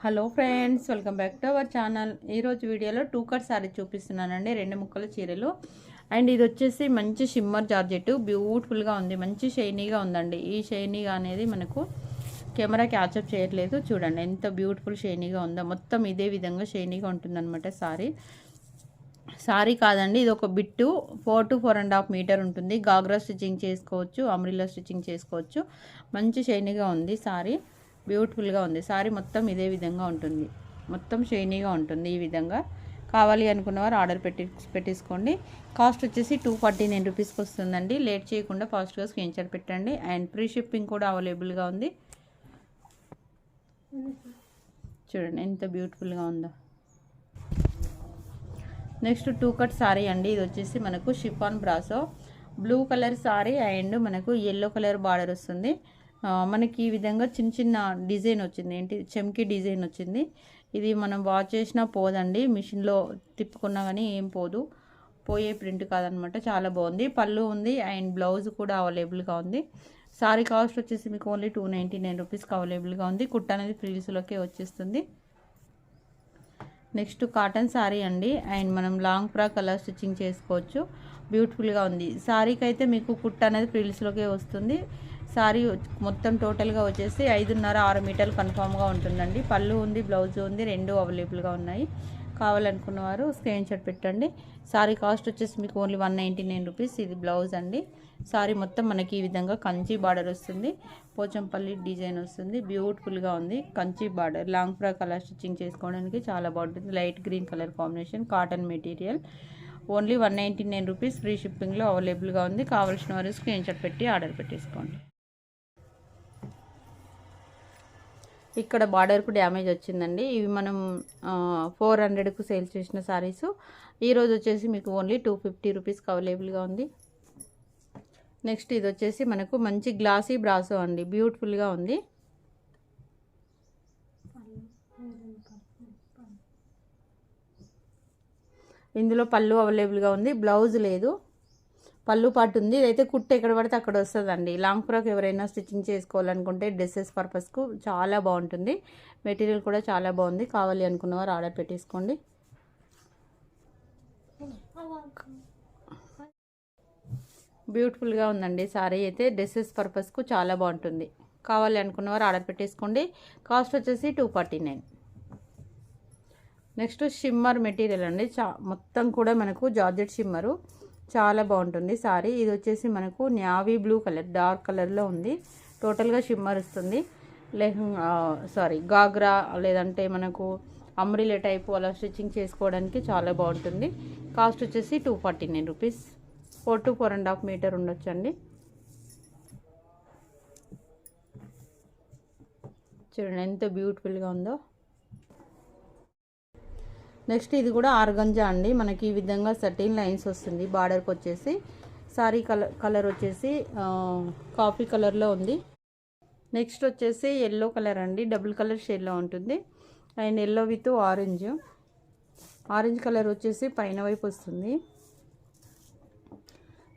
Hello friends, welcome back to our channel. ఈరోజు వీడియోలో 2 cut sorry చూపిస్తున్నానండి. 2 ముక్కల చీరలు. అండ్ ఇది వచ్చేసి మంచి షిమ్మర్ జార్జెట్, బ్యూటిఫుల్గా ఉంది, మంచి షైనీగా ఉందండి. ఈ షైనీగా అనేది మనకు కెమెరా క్యాప్చర్ చేయట్లేదు. చూడండి ఎంత బ్యూటిఫుల్ షైనీగా ఉందో. మొత్తం ఇదే విధంగా షైనీగా ఉంటుందన్నమాట సారీ కాదండి, ఇది ఒక బిట్టు 4 to 4.5 మీటర్ ఉంటుంది. గాగ్రా స్టిచ్చింగ్ చేసుకోవచ్చు, అమ్రిల్లా స్టిచ్చింగ్ చేసుకోవచ్చు. మంచి షైనీగా ఉంది సారీ, బ్యూటిఫుల్గా ఉంది. సారీ మొత్తం ఇదే విధంగా ఉంటుంది, మొత్తం షైనీగా ఉంటుంది. ఈ విధంగా కావాలి అనుకున్నవారు ఆర్డర్ పెట్టేసుకోండి. కాస్ట్ వచ్చేసి 249 రూపీస్కి వస్తుందండి. లేట్ చేయకుండా ఫాస్ట్గా స్క్రీన్ షాట్ పెట్టండి. అండ్ ఫ్రీ షిప్పింగ్ కూడా అవైలబుల్గా ఉంది. చూడండి ఎంత బ్యూటిఫుల్గా ఉందో. నెక్స్ట్ 2 కట్ సారీ అండి. ఇది వచ్చేసి మనకు chiffon brasso, blue colour sorry and మనకు ఎల్లో కలర్ బార్డర్ వస్తుంది. మనకి ఈ విధంగా చిన్న చిన్న డిజైన్ వచ్చింది, ఏంటి చెమ్కి డిజైన్ వచ్చింది. ఇది మనం వాష్ చేసినా పోదండి, మిషన్లో తిప్పుకున్నా కానీ ఏం పోదు, పోయే ప్రింట్ కాదనమాట. చాలా బాగుంది. పళ్ళు ఉంది అండ్ బ్లౌజ్ కూడా అవైలబుల్గా ఉంది. సారీ కాస్ట్ వచ్చేసి మీకు ఓన్లీ 299 రూపీస్కి అవైలబుల్గా ఉంది. కుట్ట అనేది ఫ్రీల్స్లోకే వచ్చేస్తుంది. నెక్స్ట్ కాటన్ సారీ అండి. అండ్ మనం లాంగ్ ఫ్రాక్ కలర్ స్టిచ్చింగ్ చేసుకోవచ్చు, బ్యూటిఫుల్గా ఉంది. సారీకి అయితే మీకు కుట్ట అనేది ఫ్రిల్స్లోకే వస్తుంది. సారీ మొత్తం టోటల్గా వచ్చేసి 5.5-6 మీటర్లు కన్ఫామ్గా ఉంటుందండి. పళ్ళు ఉంది, బ్లౌజ్ ఉంది, రెండు అవైలబుల్గా ఉన్నాయి. కావాలనుకున్నవారు స్క్రీన్ షాట్ పెట్టండి. సారీ కాస్ట్ వచ్చేసి మీకు ఓన్లీ 199 రూపీస్. ఇది బ్లౌజ్ అండి. సారీ మొత్తం మనకి ఈ విధంగా కంచి బార్డర్ వస్తుంది, పోచంపల్లి డిజైన్ వస్తుంది, బ్యూటిఫుల్గా ఉంది. Kanchi border, long frock colour stitching చేసుకోవడానికి చాలా బాగుంటుంది. Light green colour combination, cotton material. Only 199 rupees. Free షిప్పింగ్లో అవైలబుల్గా ఉంది. కావాల్సిన వారు స్క్రీన్ షాట్ పెట్టి ఆర్డర్ పెట్టేసుకోండి. ఇక్కడ బార్డర్కు డ్యామేజ్ వచ్చిందండి. ఇవి మనం 400కు సేల్ చేసిన సారీస్. ఈరోజు వచ్చేసి మీకు ఓన్లీ 250 రూపీస్కి అవైలబుల్గా ఉంది. నెక్స్ట్ ఇది వచ్చేసి మనకు మంచి గ్లాసీ బ్రాసో అండి, బ్యూటిఫుల్గా ఉంది. ఇందులో పళ్ళు అవైలబుల్గా ఉంది, బ్లౌజ్ లేదు, పళ్ళు పాటు ఉంది. ఇదైతే కుట్టు ఎక్కడ పడితే అక్కడ వస్తుందండి. లాంగ్ ఫ్రాక్ ఎవరైనా స్టిచ్చింగ్ చేసుకోవాలనుకుంటే డ్రెస్సెస్ పర్పస్కు చాలా బాగుంటుంది. మెటీరియల్ కూడా చాలా బాగుంది. కావాలి అనుకున్నవారు ఆర్డర్ పెట్టేసుకోండి. బ్యూటిఫుల్గా ఉందండి సారీ అయితే. డ్రెస్సెస్ పర్పస్కు చాలా బాగుంటుంది. కావాలి అనుకున్నవారు ఆర్డర్ పెట్టేసుకోండి. కాస్ట్ వచ్చేసి 249. నెక్స్ట్ షిమ్మర్ మెటీరియల్ అండి. మొత్తం కూడా మనకు జార్జెట్ షిమ్మరు, చాలా బాగుంటుంది సారీ. ఇది వచ్చేసి మనకు నావీ బ్లూ కలర్, డార్క్ కలర్లో ఉంది. టోటల్గా షిమ్మర్ వస్తుంది. గాగ్రా లేదంటే మనకు అమ్రిలే టైపు అలా స్టిచ్చింగ్ చేసుకోవడానికి చాలా బాగుంటుంది. కాస్ట్ వచ్చేసి 249 రూపీస్. 4 to 4.5 మీటర్ ఉండొచ్చండి. చూడండి ఎంత బ్యూటిఫుల్గా ఉందో. నెక్స్ట్ ఇది కూడా ఆర్గంజా అండి. మనకి ఈ విధంగా 13 లైన్స్ వస్తుంది బార్డర్కి వచ్చేసి. సారీ కలర్ వచ్చేసి కాఫీ కలర్లో ఉంది. నెక్స్ట్ వచ్చేసి ఎల్లో కలర్ అండి, డబుల్ కలర్ షేడ్లో ఉంటుంది. And yellow with orange colour వచ్చేసి పైన వైపు వస్తుంది,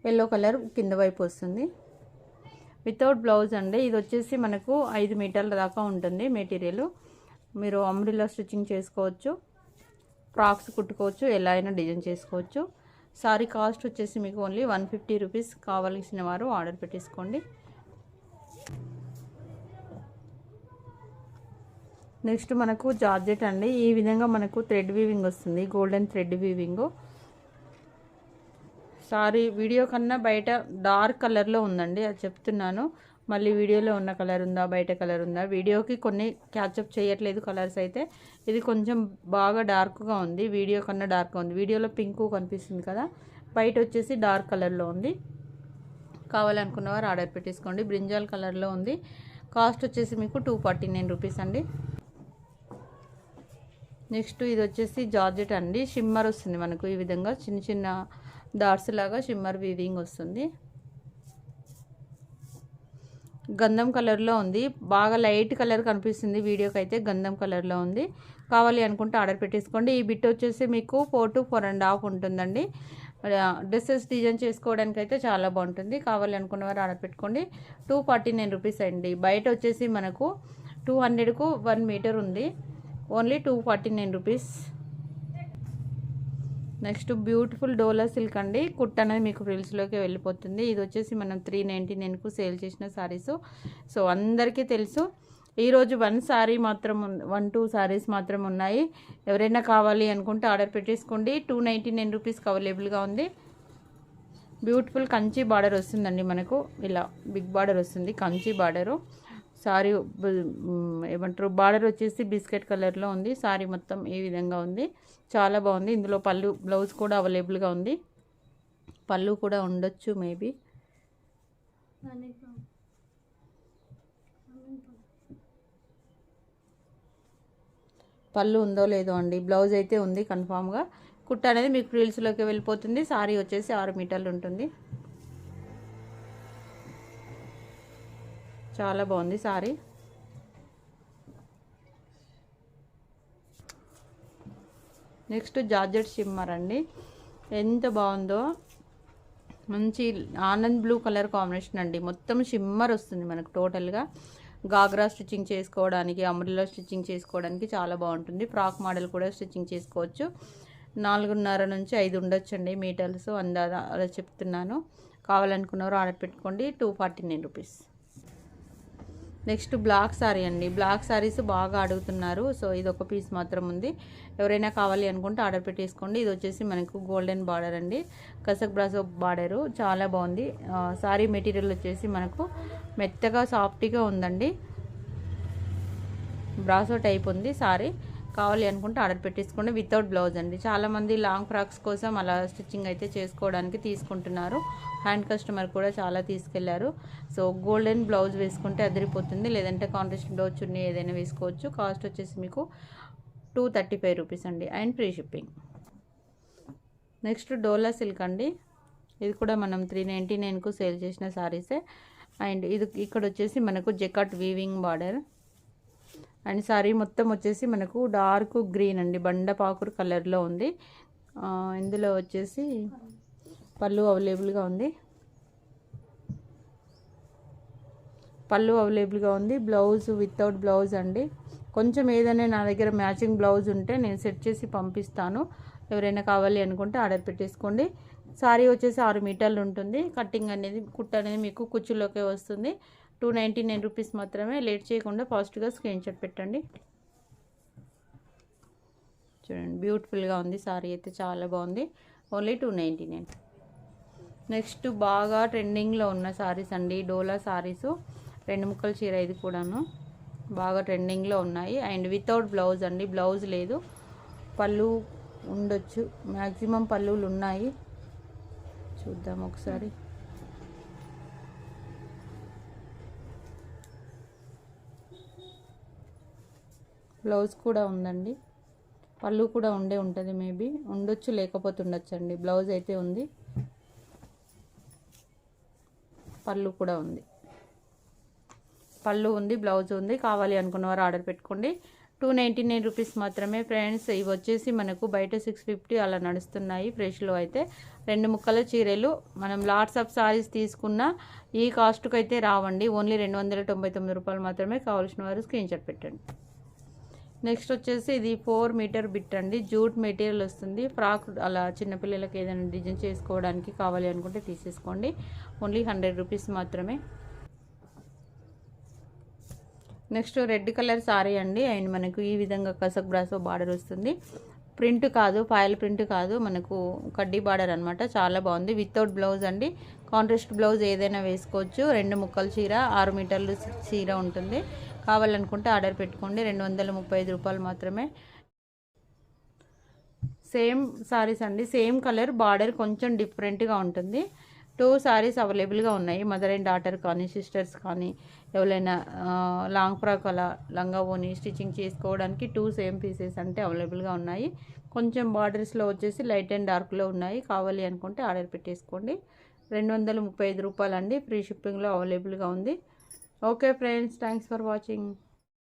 ఎల్లో కలర్ కింద వైపు వస్తుంది. వితౌట్ బ్లౌజ్ అండి. ఇది వచ్చేసి మనకు 5 మీటర్ల దాకా ఉంటుంది మెటీరియల్. మీరు అమ్రిల్లా స్టిచ్చింగ్ చేసుకోవచ్చు, ఫ్రాక్స్ కుట్టుకోవచ్చు, ఎలా అయినా డిజైన్ చేసుకోవచ్చు. సారీ కాస్ట్ వచ్చేసి మీకు ఓన్లీ 150 రూపీస్. కావాల్సిన వారు ఆర్డర్ పెట్టేసుకోండి. నెక్స్ట్ మనకు జార్జెట్ అండి. ఈ విధంగా మనకు థ్రెడ్ వీవింగ్ వస్తుంది, golden thread weaving. Sorry video కన్నా బయట డార్క్ కలర్లో ఉందండి, అది చెప్తున్నాను. మళ్ళీ వీడియోలో ఉన్న కలర్ ఉందా, బయట కలర్ ఉందా, వీడియోకి కొన్ని క్యాచప్ చేయట్లేదు కలర్స్ అయితే. ఇది కొంచెం బాగా డార్క్గా ఉంది, వీడియో కన్నా డార్క్గా ఉంది. వీడియోలో పింక్ కనిపిస్తుంది కదా, బయట వచ్చేసి డార్క్ కలర్లో ఉంది. కావాలనుకున్నవారు ఆర్డర్ పెట్టేసుకోండి. బ్రింజాల్ కలర్లో ఉంది. కాస్ట్ వచ్చేసి మీకు 249 రూపీస్ అండి. నెక్స్ట్ ఇది వచ్చేసి జార్జెట్ అండి. షిమ్మర్ వస్తుంది మనకు ఈ విధంగా చిన్న చిన్న డాట్స్ లాగా షిమ్మర్ వీవింగ్ వస్తుంది. గంధం కలర్లో ఉంది, బాగా లైట్ కలర్ కనిపిస్తుంది వీడియోకి అయితే. గంధం కలర్లో ఉంది. కావాలి అనుకుంటే ఆర్డర్ పెట్టేసుకోండి. ఈ బిట్ వచ్చేసి మీకు 4 to 4.5 ఉంటుందండి. డ్రెస్సెస్ డిజైన్ చేసుకోవడానికి అయితే చాలా బాగుంటుంది. కావాలి అనుకున్నవారు ఆర్డర్ పెట్టుకోండి. 249 రూపీస్ అండి. బయట వచ్చేసి మనకు 200కు 1 మీటర్ ఉంది. Only 249 rupees. నెక్స్ట్ బ్యూటిఫుల్ డోలా సిల్క్ అండి. కుట్ అనేది మీకు ఫ్రిల్స్లోకి వెళ్ళిపోతుంది. ఇది వచ్చేసి మనం 399కు సేల్ చేసిన శారీస్. సో అందరికీ తెలుసు. ఈరోజు 1 శారీ మాత్రం 1-2 శారీస్ మాత్రం ఉన్నాయి. ఎవరైనా కావాలి అనుకుంటే ఆర్డర్ పెట్టేసుకోండి. 299 రూపీస్కి అవైలబుల్గా ఉంది. బ్యూటిఫుల్ కంచి బార్డర్ వస్తుందండి మనకు. ఇలా బిగ్ బార్డర్ వస్తుంది, కంచి బార్డరు. సారీ ఏమంటారు, బార్డర్ వచ్చేసి బిస్కెట్ కలర్లో ఉంది. సారీ మొత్తం ఈ విధంగా ఉంది, చాలా బాగుంది. ఇందులో పళ్ళు బ్లౌజ్ కూడా అవైలబుల్గా ఉంది. పళ్ళు కూడా ఉండొచ్చు మేబీ. పళ్ళు ఉందో లేదో అండి, బ్లౌజ్ అయితే ఉంది కన్ఫామ్గా. కుట్ట అనేది మీకు ఫ్రిల్స్లోకి వెళ్ళిపోతుంది. సారీ వచ్చేసి 6 మీటర్లు ఉంటుంది. చాలా బాగుంది సారీ. నెక్స్ట్ జార్జెట్ షిమ్మర్ అండి. ఎంత బాగుందో, మంచి ఆనంద్ బ్లూ కలర్ కాంబినేషన్ అండి. మొత్తం షిమ్మర్ వస్తుంది మనకు టోటల్గా. గాగ్రా స్టిచ్చింగ్ చేసుకోవడానికి, అంబ్రెల్లా స్టిచ్చింగ్ చేసుకోవడానికి చాలా బాగుంటుంది. ఫ్రాక్ మోడల్ కూడా స్టిచ్చింగ్ చేసుకోవచ్చు. 4.5 నుంచి 5 ఉండొచ్చండి మీటర్స్, అలా చెప్తున్నాను. కావాలనుకున్నవారు ఆర్డర్ పెట్టుకోండి. 249 రూపీస్. నెక్స్ట్ బ్లాక్ సారీ అండి. బ్లాక్ సారీస్ బాగా అడుగుతున్నారు. సో ఇది ఒక పీస్ మాత్రం ఉంది. ఎవరైనా కావాలి అనుకుంటే ఆర్డర్ పెట్టేసుకోండి. ఇది వచ్చేసి మనకు గోల్డెన్ బార్డర్ అండి, కసక్ బ్రాసో బార్డరు. చాలా బాగుంది. సారీ మెటీరియల్ వచ్చేసి మనకు మెత్తగా సాఫ్ట్గా ఉందండి. బ్రాసో టైప్ ఉంది సారీ. కావాలి అనుకుంటే ఆర్డర్ పెట్టేసుకోండి. వితౌట్ బ్లౌజ్ అండి. చాలామంది లాంగ్ ఫ్రాక్స్ కోసం అలా స్టిచ్చింగ్ అయితే చేసుకోవడానికి తీసుకుంటున్నారు. హ్యాండ్ కస్టమర్ కూడా చాలా తీసుకెళ్లారు. సో గోల్డెన్ బ్లౌజ్ వేసుకుంటే అదిరిపోతుంది, లేదంటే కాంట్రాస్ట్ బ్లౌజ్ చున్నీ ఏదైనా వేసుకోవచ్చు. కాస్ట్ వచ్చేసి మీకు 235 రూపీస్ అండి, and free shipping. Next dola silk అండి. ఇది కూడా మనం 399కు సేల్ చేసిన సారీసే. అండ్ ఇది ఇక్కడ వచ్చేసి మనకు జకాట్ వీవింగ్ బార్డర్. అండ్ సారీ మొత్తం వచ్చేసి మనకు డార్క్ గ్రీన్ అండి, బండపాకురు కలర్లో ఉంది. ఇందులో వచ్చేసి పళ్ళు అవైలబుల్గా ఉంది. బ్లౌజ్ వితౌట్ బ్లౌజ్ అండి. కొంచెం ఏదైనా నా దగ్గర మ్యాచింగ్ బ్లౌజ్ ఉంటే నేను సెట్ చేసి పంపిస్తాను. ఎవరైనా కావాలి అనుకుంటే ఆర్డర్ పెట్టేసుకోండి. సారీ వచ్చేసి 6 మీటర్లు ఉంటుంది. కటింగ్ అనేది, కుట్ట అనేది మీకు కుచ్చులోకే వస్తుంది. 299 రూపీస్ మాత్రమే. లేట్ చేయకుండా ఫాస్ట్గా స్క్రీన్ షాట్ పెట్టండి. చూడండి బ్యూటిఫుల్గా ఉంది సారీ అయితే, చాలా బాగుంది. ఓన్లీ 299. నెక్స్ట్ బాగా ట్రెండింగ్లో ఉన్న సారీస్ అండి, డోలా సారీసు. 2 ముక్కల చీర ఇది కూడాను బాగా ట్రెండింగ్లో ఉన్నాయి. అండ్ వితౌట్ బ్లౌజ్ అండి, బ్లౌజ్ లేదు. పళ్ళు ఉండొచ్చు, మ్యాక్సిమం పళ్ళులు ఉన్నాయి. చూద్దాం ఒకసారి. బ్లౌజ్ కూడా ఉందండి, పళ్ళు కూడా ఉంటుంది, మేబీ ఉండొచ్చు, లేకపోతే ఉండొచ్చండి. బ్లౌజ్ అయితే ఉంది, పళ్ళు కూడా ఉంది. బ్లౌజ్ ఉంది. కావాలి అనుకున్నవారు ఆర్డర్ పెట్టుకోండి. 299 రూపీస్ మాత్రమే ఫ్రెండ్స్. ఇవి వచ్చేసి మనకు బయట 650 అలా నడుస్తున్నాయి. ఫ్రెష్లో అయితే 2 ముక్కల చీరలు మనం లాట్స్ ఆఫ్ సారీస్ తీసుకున్న ఈ కాస్ట్కి అయితే రావండి. ఓన్లీ 299 రూపాయలు మాత్రమే. కావాల్సిన వారు స్క్రీన్ షాట్ పెట్టండి. నెక్స్ట్ వచ్చేసి ఇది 4 మీటర్ బిట్ అండి, జూట్ మెటీరియల్ వస్తుంది. ఫ్రాక్ అలా చిన్నపిల్లలకి ఏదైనా డిజైన్ చేసుకోవడానికి కావాలి అనుకుంటే తీసేసుకోండి. ఓన్లీ 100 రూపీస్ మాత్రమే. నెక్స్ట్ రెడ్ కలర్ సారీ అండి. అండ్ మనకు ఈ విధంగా కసక్ బ్రాసో బార్డర్ వస్తుంది. ప్రింట్ కాదు, ఫాయిల్ ప్రింట్ కాదు, మనకు కడ్డీ బార్డర్ అనమాట. చాలా బాగుంది. వితౌట్ బ్లౌజ్ అండి. కాంట్రాస్ట్ బ్లౌజ్ ఏదైనా వేసుకోవచ్చు. 2 ముక్కల చీర, 6 మీటర్లు చీర ఉంటుంది. కావాలనుకుంటే ఆర్డర్ పెట్టుకోండి. 235 రూపాయలు మాత్రమే. సేమ్ సారీస్ అండి, సేమ్ కలర్, బార్డర్ కొంచెం డిఫరెంట్గా ఉంటుంది. 2 సారీస్ అవైలబుల్గా ఉన్నాయి. మదర్ అండ్ డాటర్ కానీ, సిస్టర్స్ కానీ, ఎవరైనా లాంగ్ ఫ్రాక్ అలా లంగా ఓని స్టిచ్చింగ్ చేసుకోవడానికి 2 సేమ్ పీసెస్ అంటే అవైలబుల్గా ఉన్నాయి. కొంచెం బార్డర్స్లో వచ్చేసి లైట్ అండ్ డార్క్లో ఉన్నాయి. కావాలి అనుకుంటే ఆర్డర్ పెట్టేసుకోండి. 235 రూపాయలు అండి. ఫ్రీ షిప్పింగ్లో అవైలబుల్గా ఉంది. Okay friends, thanks for watching.